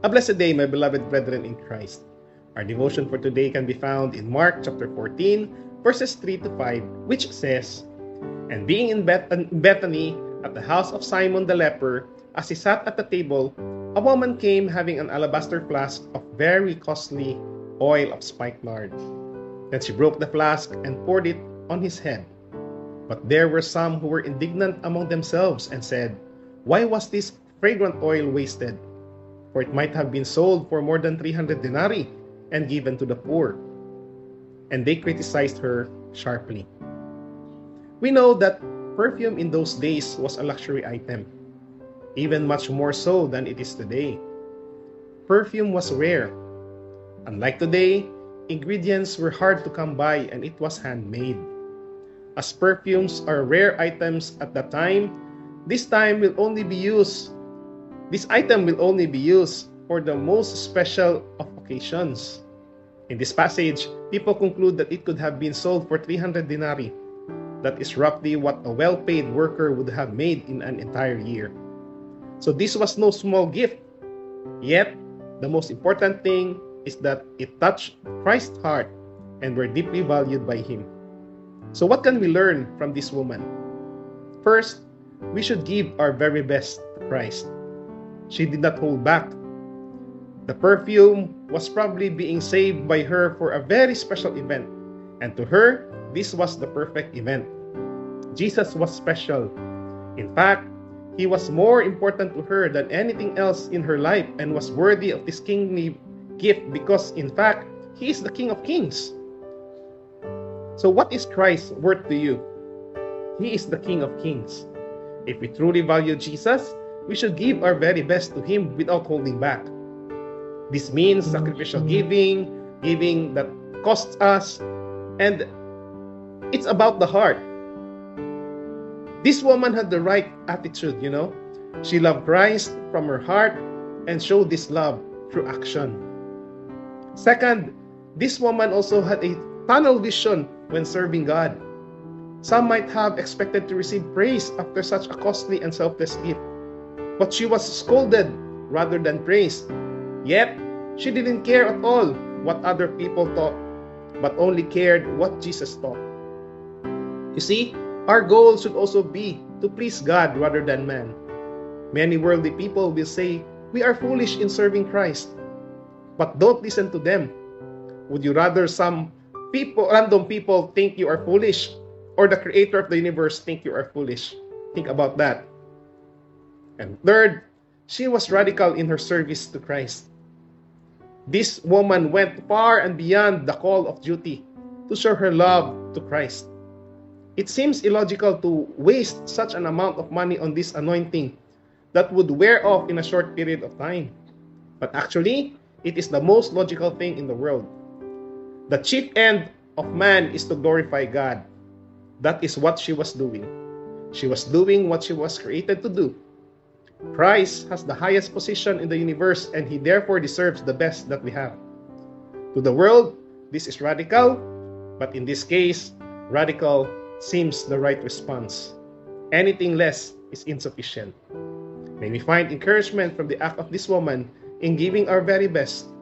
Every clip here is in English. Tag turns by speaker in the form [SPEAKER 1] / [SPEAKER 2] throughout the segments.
[SPEAKER 1] A blessed day, my beloved brethren in Christ. Our devotion for today can be found in Mark chapter 14, verses 3 to 5, which says, "And being in Bethany, at the house of Simon the leper, as he sat at the table, a woman came having an alabaster flask of very costly oil of spikenard. Then she broke the flask and poured it on his head. But there were some who were indignant among themselves and said, 'Why was this fragrant oil wasted? For it might have been sold for more than 300 denarii and given to the poor.' And they criticized her sharply." We know that perfume in those days was a luxury item, even much more so than it is today. Perfume was rare. Unlike today, ingredients were hard to come by and it was handmade. As perfumes are rare items at that time, this item will only be used for the most special of occasions. In this passage, people conclude that it could have been sold for 300 denarii. That is roughly what a well-paid worker would have made in an entire year. So this was no small gift. Yet, the most important thing is that it touched Christ's heart and were deeply valued by Him. So what can we learn from this woman? First, we should give our very best to Christ. She did not hold back. The perfume was probably being saved by her for a very special event, and to her, this was the perfect event. Jesus was special. In fact, He was more important to her than anything else in her life and was worthy of this kingly gift because, in fact, He is the King of Kings. So what is Christ worth to you? He is the King of Kings. If we truly value Jesus, we should give our very best to Him without holding back. This means sacrificial giving that costs us, and it's about the heart. This woman had the right attitude, She loved Christ from her heart and showed this love through action. Second, this woman also had a tunnel vision when serving God. Some might have expected to receive praise after such a costly and selfless gift, but she was scolded rather than praised. Yet, she didn't care at all what other people thought, but only cared what Jesus taught. You see, our goal should also be to please God rather than man. Many worldly people will say, "We are foolish in serving Christ." But don't listen to them. Would you rather some random people think you are foolish, or the Creator of the universe think you are foolish? Think about that. And third, she was radical in her service to Christ. This woman went far and beyond the call of duty to show her love to Christ. It seems illogical to waste such an amount of money on this anointing that would wear off in a short period of time. But actually, it is the most logical thing in the world. The chief end of man is to glorify God. That is what she was doing. She was doing what she was created to do. Christ has the highest position in the universe and He therefore deserves the best that we have. To the world, this is radical, but in this case, radical seems the right response. Anything less is insufficient. May we find encouragement from the act of this woman in giving our very best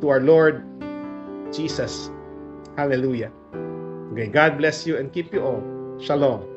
[SPEAKER 1] to our Lord Jesus. Hallelujah. Okay, God bless you and keep you all. Shalom.